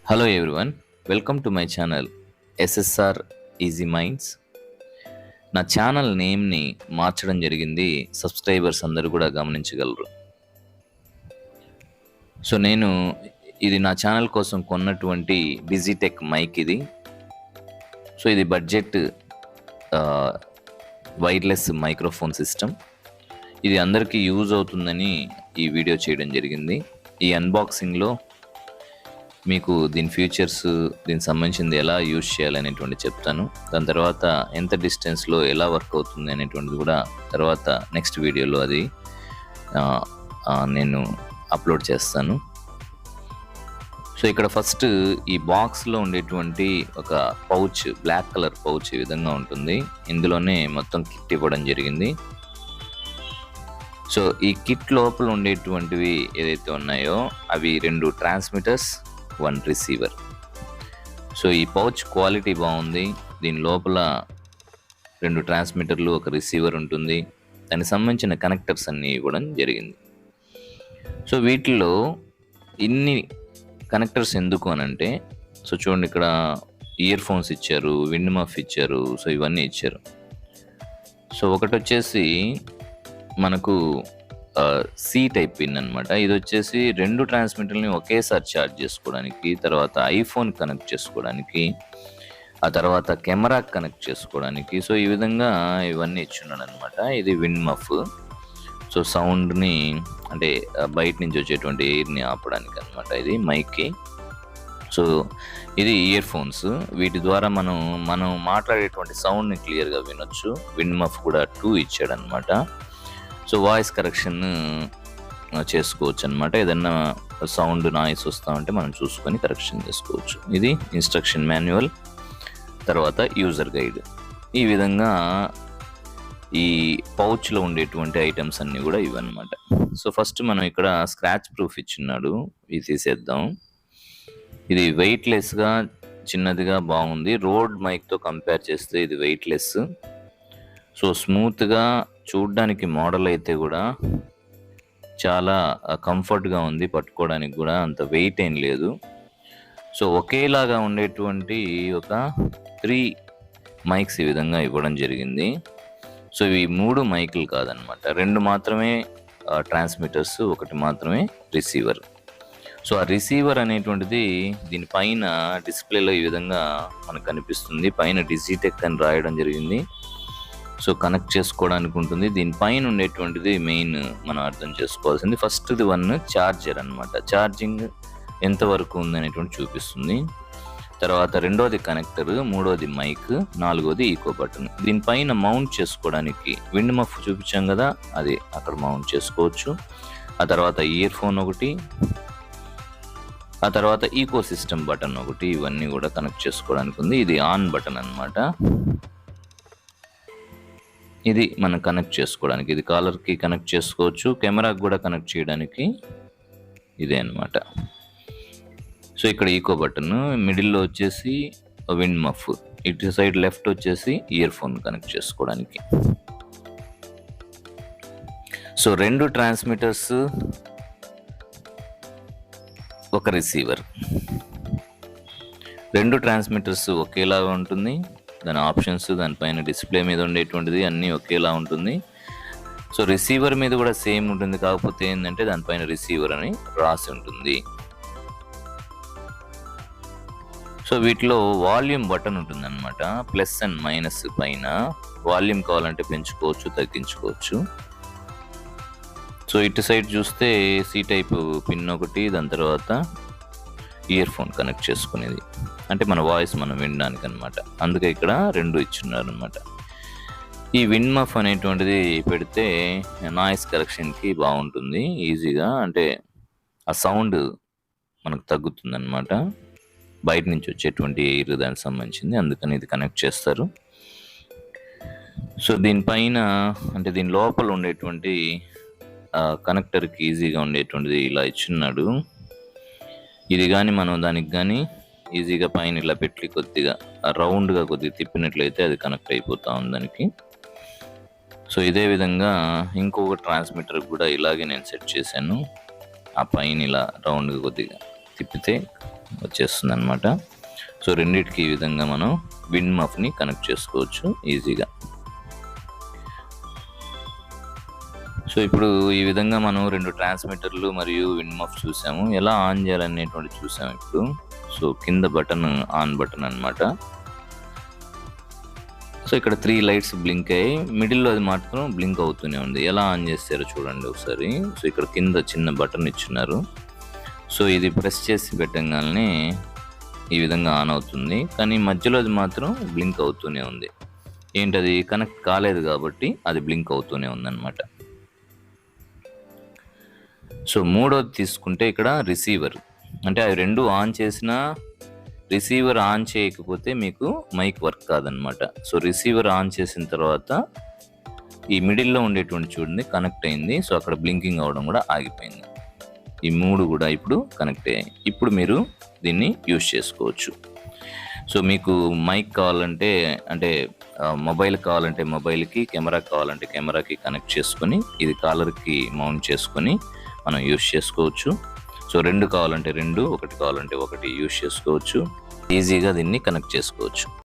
Hello everyone, welcome to my channel SSR easy minds. నా channel నేమ్ని మార్చడం జరిగింది. Subscribers అందరూ కూడా గమనించగలరు. సో ఇది నా ఛానల్ కోసం కొన్నటువంటి డిజిటెక్ మైక్ ఇది. సో ఇది బడ్జెట్ వైర్లెస్ మైక్రోఫోన్ సిస్టమ్. ఇది అందరికీ యూజ్ అవుతుందని ఈ వీడియో చేయడం జరిగింది. ఈ అన్బాక్సింగ్లో మీకు దీని ఫీచర్స్, దీనికి సంబంధించింది ఎలా యూజ్ చేయాలనేటువంటి చెప్తాను. దాని తర్వాత ఎంత డిస్టెన్స్లో ఎలా వర్క్ అవుతుంది అనేటువంటిది కూడా తర్వాత నెక్స్ట్ వీడియోలో అది నేను అప్లోడ్ చేస్తాను. సో ఇక్కడ ఫస్ట్ ఈ బాక్స్లో ఉండేటువంటి ఒక పౌచ్, బ్లాక్ కలర్ పౌచ్ ఈ విధంగా ఉంటుంది. ఇందులోనే మొత్తం కిట్ ఇవ్వడం జరిగింది. సో ఈ కిట్ లోపల ఉండేటువంటివి ఏదైతే ఉన్నాయో అవి 2 ట్రాన్స్మిటర్స్, 1 రిసీవర్. సో ఈ పౌచ్ క్వాలిటీ బాగుంది. దీని లోపల 2 ట్రాన్స్మిటర్లు, 1 రిసీవర్ ఉంటుంది. దానికి సంబంధించిన కనెక్టర్స్ అన్నీ ఇవ్వడం జరిగింది. సో వీటిలో ఇన్ని కనెక్టర్స్ ఎందుకు అనంటే, సో చూడండి ఇక్కడ ఇయర్ ఫోన్స్ ఇచ్చారు, విండ్ మఫ్ ఇచ్చారు, సో ఇవన్నీ ఇచ్చారు. సో ఒకటి వచ్చేసి మనకు సి టైప్ పిన్ అనమాట. ఇది వచ్చేసి 2 ట్రాన్స్మిటర్ని ఒకేసారి ఛార్జ్ చేసుకోవడానికి, తర్వాత ఐఫోన్ కనెక్ట్ చేసుకోవడానికి, ఆ తర్వాత కెమెరా కనెక్ట్ చేసుకోవడానికి. సో ఈ విధంగా ఇవన్నీ ఇచ్చున్నాడు అనమాట. ఇది విండ్ మఫ్. సో సౌండ్ని, అంటే బయట నుంచి వచ్చేటువంటి ఎయిర్ని ఆపడానికి అనమాట ఇది మైక్కి. సో ఇది ఇయర్ ఫోన్స్. వీటి ద్వారా మనం మాట్లాడేటువంటి సౌండ్ని క్లియర్గా వినొచ్చు. విండ్ మఫ్ కూడా 2 ఇచ్చాడు అనమాట. సో వాయిస్ కరెక్షన్ చేసుకోవచ్చు అనమాట. ఏదన్నా సౌండ్ నాయిస్ వస్తూ ఉంటే మనం చూసుకొని కరెక్షన్ చేసుకోవచ్చు. ఇది ఇన్స్ట్రక్షన్ మాన్యువల్, తర్వాత యూజర్ గైడ్. ఈ విధంగా ఈ పౌచ్లో ఉండేటువంటి ఐటమ్స్ అన్నీ కూడా ఇవన్నమాట. సో ఫస్ట్ మనం ఇక్కడ స్క్రాచ్ ప్రూఫ్ ఇచ్చున్నాడు, ఇది తీసేద్దాం. ఇది వెయిట్లెస్గా, చిన్నదిగా బాగుంది. రోడ్ మైక్తో కంపేర్ చేస్తే ఇది వెయిట్లెస్. సో స్మూత్గా, చూడ్డానికి మోడల్ అయితే కూడా చాలా కంఫర్ట్గా ఉంది. పట్టుకోవడానికి కూడా అంత వెయిట్ ఏం లేదు. సో ఒకేలాగా ఉండేటువంటి ఒక 3 మైక్స్ ఈ విధంగా ఇవ్వడం జరిగింది. సో ఇవి 3 మైకులు కాదనమాట, 2 మాత్రమే ట్రాన్స్మిటర్స్, 1 మాత్రమే రిసీవర్. సో ఆ రిసీవర్ అనేటువంటిది దీనిపైన డిస్ప్లేలో ఈ విధంగా మనకు కనిపిస్తుంది. పైన డిజిటెక్ అని రాయడం జరిగింది. సో కనెక్ట్ చేసుకోవడానికి ఉంటుంది. దీనిపైన ఉండేటువంటిది మెయిన్ మనం అర్థం చేసుకోవాల్సింది. ఫస్ట్ది 1 ఛార్జర్ అనమాట. ఛార్జింగ్ ఎంతవరకు ఉంది అనేటువంటి చూపిస్తుంది. తర్వాత 2వది కనెక్టర్, 3వది మైక్, 4వది ఈకో బటన్. దీనిపైన మౌంట్ చేసుకోవడానికి విండ్ మఫ్ చూపించాం కదా, అది అక్కడ మౌంట్ చేసుకోవచ్చు. ఆ తర్వాత ఇయర్ ఫోన్ ఒకటి, ఆ తర్వాత ఈకో సిస్టమ్ బటన్ ఒకటి, ఇవన్నీ కూడా కనెక్ట్ చేసుకోవడానికి ఉంది. ఇది ఆన్ బటన్ అనమాట. ఇది మనం కనెక్ట్ చేసుకోవడానికి, ఇది కాలర్కి కనెక్ట్ చేసుకోవచ్చు, కెమెరాకి కూడా కనెక్ట్ చేయడానికి ఇదే అనమాట. సో ఇక్కడ ఈకో బటన్, మిడిల్లో వచ్చేసి విండ్ మఫ్, ఇటు సైడ్ లెఫ్ట్ వచ్చేసి ఇయర్ ఫోన్ కనెక్ట్ చేసుకోవడానికి. So 2 transmitters, 1 receiver. 2 ట్రాన్స్మిటర్స్ ఒకేలాగా ఉంటుంది. దాని ఆప్షన్స్, దానిపైన డిస్ప్లే మీద ఉండేటువంటిది అన్నీ ఒకేలా ఉంటుంది. సో రిసీవర్ మీద కూడా సేమ్ ఉంటుంది, కాకపోతే ఏంటంటే దానిపైన రిసీవర్ అని రాసి ఉంటుంది. సో వీటిలో వాల్యూమ్ బటన్ ఉంటుంది అనమాట. ప్లస్ అండ్ మైనస్ పైన వాల్యూమ్ కావాలంటే పెంచుకోవచ్చు, తగ్గించుకోవచ్చు. సో ఇటు సైడ్ చూస్తే సి టైప్ పిన్ ఒకటి, దాని తర్వాత ఇయర్ ఫోన్ కనెక్ట్ చేసుకునేది, అంటే మన వాయిస్ మనం వినడానికి అనమాట. అందుకే ఇక్కడ 2 ఇచ్చున్నారు అనమాట. ఈ విండ్ మఫ్ అనేటువంటిది పెడితే నాయిస్ కరెక్షన్కి బాగుంటుంది ఈజీగా, అంటే ఆ సౌండ్ మనకు తగ్గుతుంది అనమాట. బయట నుంచి వచ్చేటువంటి ఎయిర్ దానికి సంబంధించింది, అందుకని ఇది కనెక్ట్ చేస్తారు. సో దీనిపైన, అంటే దీని లోపల ఉండేటువంటి కనెక్టర్కి ఈజీగా ఉండేటువంటిది ఇలా ఇచ్చున్నాడు. ఇది కానీ మనం దానికి కానీ ఈజీగా పైన ఇలా పెట్టి కొద్దిగా రౌండ్గా కొద్దిగా తిప్పినట్లయితే అది కనెక్ట్ అయిపోతూ ఉంది దానికి. సో ఇదే విధంగా ఇంకొక ట్రాన్స్మిటర్ కూడా ఇలాగే నేను సెట్ చేశాను. ఆ పైన ఇలా రౌండ్గా కొద్దిగా తిప్పితే వచ్చేస్తుంది అనమాట. సో రెండిటికి ఈ విధంగా మనం విండ్ మఫ్ని కనెక్ట్ చేసుకోవచ్చు ఈజీగా. సో ఇప్పుడు ఈ విధంగా మనం 2 ట్రాన్స్మిటర్లు మరియు విండ్ మఫ్ చూసాము. ఎలా ఆన్ చేయాలనేటువంటి చూసాము ఇప్పుడు. సో కింద బటన్ ఆన్ బటన్ అనమాట. సో ఇక్కడ 3 లైట్స్ బ్లింక్ అయ్యి మిడిల్లో అది మాత్రం బ్లింక్ అవుతూనే ఉంది. ఎలా ఆన్ చేస్తారో చూడండి ఒకసారి. సో ఇక్కడ కింద చిన్న బటన్ ఇచ్చున్నారు. సో ఇది ప్రెస్ చేసి పెట్టగానే ఈ విధంగా ఆన్ అవుతుంది. కానీ మధ్యలో అది మాత్రం బ్లింక్ అవుతూనే ఉంది. ఏంటది కనెక్ట్ కాలేదు కాబట్టి అది బ్లింక్ అవుతూనే ఉందన్నమాట. సో మూడోది తీసుకుంటే ఇక్కడ రిసీవర్. అంటే అవి రెండు ఆన్ చేసినా రిసీవర్ ఆన్ చేయకపోతే మీకు మైక్ వర్క్ కాదనమాట. సో రిసీవర్ ఆన్ చేసిన తర్వాత ఈ మిడిల్లో ఉండేటువంటి చూడండి కనెక్ట్ అయింది. సో అక్కడ బ్లింకింగ్ అవ్వడం కూడా ఆగిపోయింది. ఈ 3 కూడా ఇప్పుడు కనెక్ట్ అయ్యాయి. ఇప్పుడు మీరు దీన్ని యూజ్ చేసుకోవచ్చు. సో మీకు మైక్ కావాలంటే అంటే మొబైల్ కావాలంటే మొబైల్కి, కెమెరా కావాలంటే కెమెరాకి కనెక్ట్ చేసుకొని ఇది కాలర్కి మౌంట్ చేసుకొని మనం యూజ్ చేసుకోవచ్చు. సో 2 కావాలంటే 2, 1 కావాలంటే 1 యూజ్ చేసుకోవచ్చు. ఈజీగా దీన్ని కనెక్ట్ చేసుకోవచ్చు.